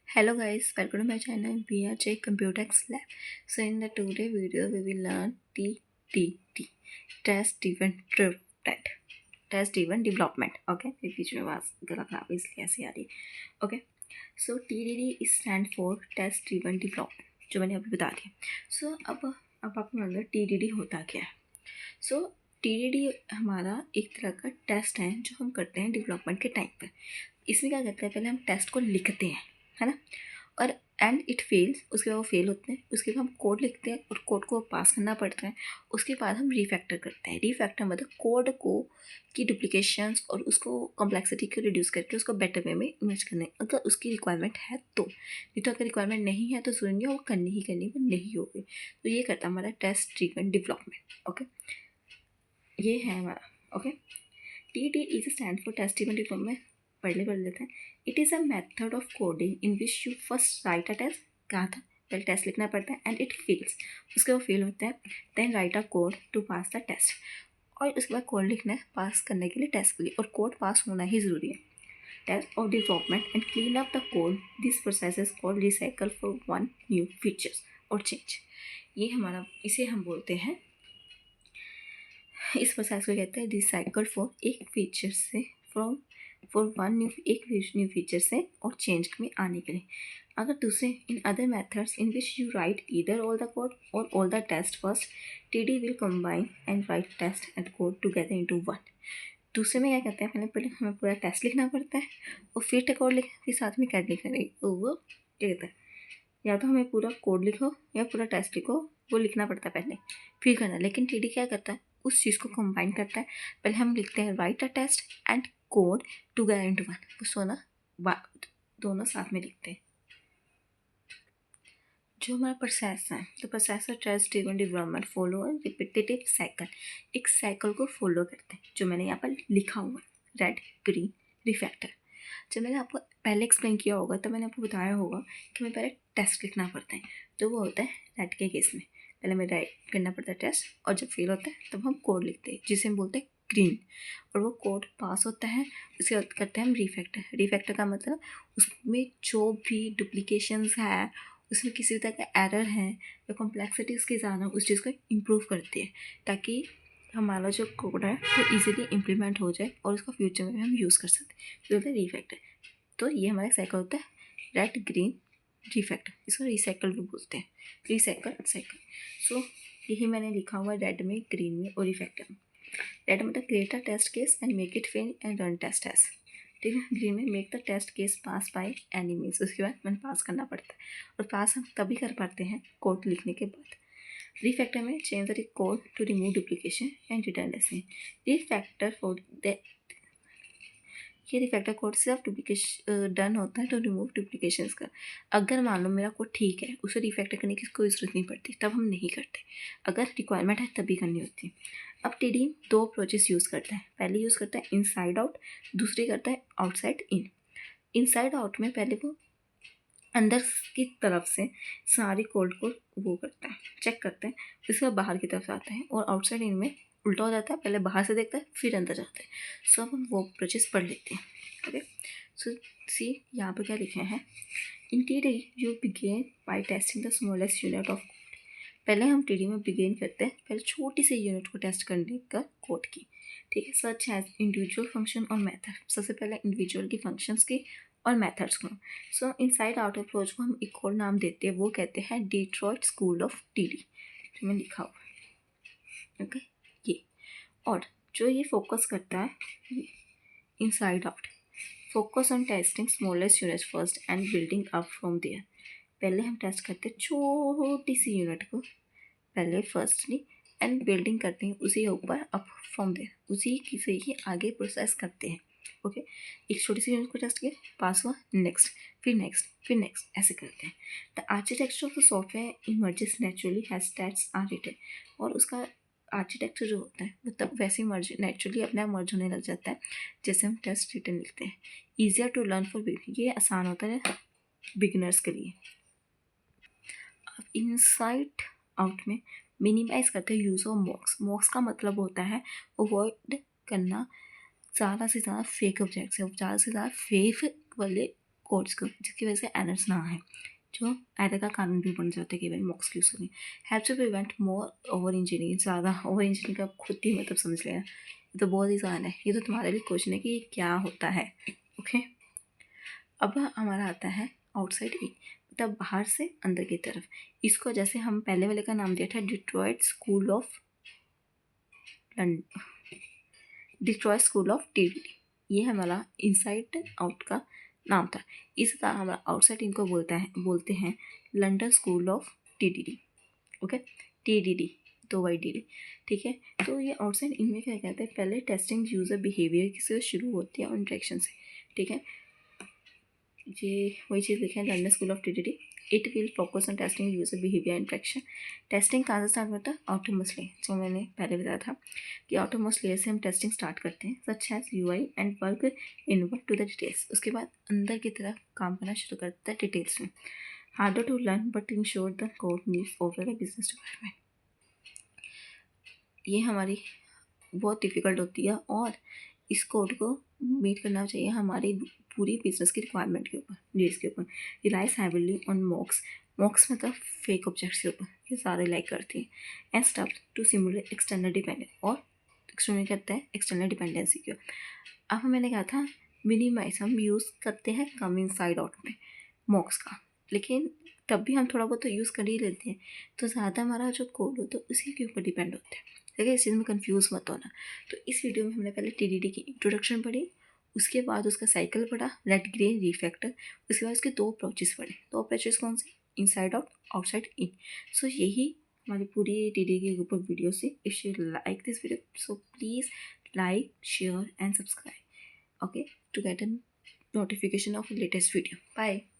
Hello guys, welcome to my channel VRJ Computex Lab. So in the today video we will learn TDD, Test Driven Development. Test Driven Development. Okay, if बीच में आवाज गला खराब है इसलिए ऐसे आ रही है. Okay, so TDD is stand for Test Driven Development, जो मैंने अभी बता दिया. So अब आपको मालूम है TDD होता क्या है. So TDD हमारा एक तरह का टेस्ट है जो हम करते हैं डेवलपमेंट के टाइम पर. इसमें क्या करते हैं, पहले हम टेस्ट को लिखते हैं, है ना, और एंड इट फेल्स, उसके बाद वो फेल होते हैं, उसके बाद हम कोड लिखते हैं और कोड को पास करना पड़ता है. उसके बाद हम रीफैक्टर करते हैं. रीफैक्टर मतलब कोड को की डुप्लीकेशंस और उसको कॉम्प्लेक्सिटी को रिड्यूस करके उसको बेटर वे में इमेज करने, अगर उसकी रिक्वायरमेंट है तो. नहीं तो अगर रिक्वायरमेंट नहीं है तो जरूरी नहीं वो करनी ही करनी, वो नहीं होगी. तो ये करता है हमारा टेस्ट ड्रिवन डेवलपमेंट. ओके, ये है हमारा. Okay, TD is stand for test driven development. पढ़ लेते हैं. It is a method of coding in which you first write a test. कहा था पहले टेस्ट लिखना पड़ता है एंड इट फेल्स, उसके वो फेल होता है, then write a code to pass the test. और उसके बाद कोड लिखना है पास करने के लिए टेस्ट के लिए, और कोड पास होना ही ज़रूरी है. टेस्ट और development and clean up the code. This process is called recycle for one new features और चेंज. ये हमारा, इसे हम बोलते हैं, इस प्रोसेस को कहते हैं रिसाइकल फॉर एक फीचर से, फ्रॉम फॉर वन न्यू, एक न्यू फीचर से और चेंज में आने के लिए. अगर दूसरे in other methods in which you write either all the code और all the test first, TD will combine and write test and code together into one. दूसरे में क्या कहते हैं, पहले हमें पूरा टेस्ट लिखना पड़ता है और फिर कोड लिख, फिर साथ में कैड लिखना है. वो क्या कहते हैं, या तो हमें पूरा कोड लिखो या पूरा टेस्ट लिखो, वो लिखना पड़ता है पहले फिर करना. लेकिन TD क्या करता है, उस चीज़ को कंबाइन करता है. पहले हम लिखते हैं write a test and code together into one, वो सोना दोनों साथ में लिखते हैं. जो हमारा प्रोसेस है, तो process test driven development follow repetitive cycle. एक साइकिल को फॉलो करते हैं जो मैंने यहाँ पर लिखा हुआ है, रेड ग्रीन रिफैक्टर. जब मैंने आपको पहले एक्सप्लेन किया होगा तो मैंने आपको बताया होगा कि हमें पहले टेस्ट लिखना पड़ता है. तो वो होता है रेड के केस में, पहले हमें राइट करना पड़ता है टेस्ट, और जब फेल होता है तब हम कोड लिखते हैं जिसे हम बोलते हैं ग्रीन, और वो कोड पास होता है. उसके बाद करते हैं हम रिफैक्टर. रिफैक्टर का मतलब उसमें जो भी डुप्लीकेशंस है, उसमें किसी तरह का एरर है या कॉम्प्लेक्सिटी उसकी ज़्यादा, उस चीज़ को इम्प्रूव करती है ताकि हमारा जो कोड है वो इजीली इम्प्लीमेंट हो जाए और उसका फ्यूचर में हम यूज़ कर सकते हैं. तो होता है रिफैक्टर. तो ये हमारा साइकिल होता है रेड ग्रीन रिफैक्टर. इसको रिसाइकल भी बोलते हैं, रिसाइकल साइकिल. सो यही मैंने लिखा हुआ है रेड में, ग्रीन में और रिफैक्टर में. रेड मतलब create a test case and make it fail and run tests. ठीक है. ग्रीन में make the test case pass by any means, उसके बाद मैंने पास करना पड़ता है, और पास हम तभी कर पाते हैं कोड लिखने के बाद. रिफैक्टर में change the code to remove duplication and redundancy. Refactor for the, ये रिफैक्टर कोड सिर्फ डुप्लीकेशन डन होता है तो रिमूव डुप्लीकेशंस का. अगर मान लो मेरा कोड ठीक है, उसे रिफैक्टर करने की कोई ज़रूरत नहीं पड़ती, तब हम नहीं करते. अगर रिक्वायरमेंट है तभी करनी होती है. अब TD दो अप्रोचेस यूज़ करता है. पहले यूज़ करता है इनसाइड आउट, दूसरी करता है आउटसाइड इन. इनसाइड आउट में पहले वो अंदर की तरफ से सारी कोड को वो करता है, चेक करते हैं, उसके बाद बाहर की तरफ आता है. और आउटसाइड इन में उल्टा हो जाता है, पहले बाहर से देखता है फिर अंदर जाता है. सो अब हम वो प्रोसेस पढ़ लेते हैं. ओके, सो सी यहाँ पर क्या लिखे हैं. In TD you begin by testing the smallest unit of. पहले हम TD में बिगेन करते हैं पहले छोटी सी यूनिट को टेस्ट करने का कोड की. ठीक है, सच एज इंडिविजुअल फंक्शन और मेथड. सबसे पहले इंडिविजुअल की फंक्शंस की और मेथड्स को. सो इनसाइड आउट अप्रोच को हम एक और नाम देते हैं, वो कहते हैं डिट्रॉइट स्कूल ऑफ TD, जो मैंने लिखा हुआ है. ओके, ये. और जो ये फोकस करता है inside out, focus on testing smallest unit first and building up from there. पहले हम टेस्ट करते हैं छोटी सी यूनिट को पहले फर्स्टली, एंड बिल्डिंग करते हैं उसी ऊपर अप फ्रॉम देयर, उसी की से ही आगे प्रोसेस करते हैं. ओके, एक छोटी सी यूनिट को टेस्ट किया, पास हुआ, नेक्स्ट, फिर नेक्स्ट, फिर नेक्स्ट, ऐसे करते हैं. The architecture of the software emerges naturally has tests are written. और उसका आर्किटेक्चर जो होता है वो तब वैसे ही मर्ज नेचुरली अपने आप मर्ज होने लग जाता है जैसे हम टेस्ट रिटर्न लिखते हैं. Easier to learn for beginner, ये आसान होता है बिगिनर्स के लिए. अब इनसाइड आउट में मिनिमाइज करते हैं यूज़ ऑफ मॉक्स. मॉक्स का मतलब होता है अवॉइड करना ज़्यादा से ज़्यादा फेक ऑब्जेक्ट्स है, ज़्यादा से ज़्यादा फेक वाले कोड्स को, जिसकी वजह से एरर्स ना आए, जो एरर का कारण भी बन जाते हैं कई बार मॉक्स यूज़ करने। Help to prevent more over engineering, ज़्यादा ओवर इंजीनियरिंग का खुद ही मतलब समझ लेना, ये तो बहुत ही आसान है, ये तो तुम्हारे लिए क्वेश्चन है कि ये क्या होता है। ओके, अब हमारा आता है आउटसाइड इन, मतलब बाहर से अंदर की तरफ। इसको जैसे हम पहले वाले का नाम दिया था Detroit school of Detroit school of TDD, ये हमारा इनसाइड आउट का नाम था। इस तरह हमारा आउटसाइड इनको बोलते हैं London school of TDD. Okay, TDD तो वाई डी डी, ठीक है। तो ये आउटसाइड इनमें क्या कहते हैं, पहले टेस्टिंग यूज़र बिहेवियर से शुरू होती है और इंट्रैक्शन से, ठीक है। ये वही चीज़ लिखे हैं London school of TDD. It will focus on testing user behaviour interaction. Testing कहाँ से स्टार्ट होता है, ऑटोमोस्ट, जो मैंने पहले बताया था कि ऑटोमोस्ट लेयर से हम टेस्टिंग स्टार्ट करते हैं, such as UI and work inward to the details. उसके बाद अंदर की तरफ काम करना शुरू करता है डिटेल्स में। Harder to learn but ensure the code meets over the business requirement. ये हमारी बहुत डिफ़िकल्ट होती है और इस कोड को मीट करना चाहिए हमारी पूरी बिजनेस की रिक्वायरमेंट के ऊपर, नीड्स के ऊपर। Relies heavily on mocks, mocks मतलब फेक ऑब्जेक्ट्स के ऊपर, ये सारे लाइक करती हैं। And stuff to simulate external dependence, और एक्सटर्नल करता है एक्सटर्नल डिपेंडेंसी के। अब मैंने कहा था मिनिमाइज हम यूज़ करते हैं कम इन साइड आउट में मॉक्स का, लेकिन तब भी हम थोड़ा बहुत तो यूज़ कर ही लेते हैं, तो ज़्यादा हमारा जो कोड होता है उसी के ऊपर डिपेंड होता है, ठीक है। इस चीज़ में कंफ्यूज मत होना। तो इस वीडियो में हमने पहले टीडीडी की इंट्रोडक्शन पढ़ी, उसके बाद उसका साइकिल पढ़ा, रेड ग्रीन रिफैक्टर, उसके बाद उसके दो अप्रोचेस पढ़े। दो अप्रोचेस कौन से, इनसाइड आउट, आउटसाइड इन। सो यही हमारी पूरी टीडीडी के ऊपर वीडियो से। If you like this video so please like, share and subscribe, okay, to get a notification of latest video. Bye.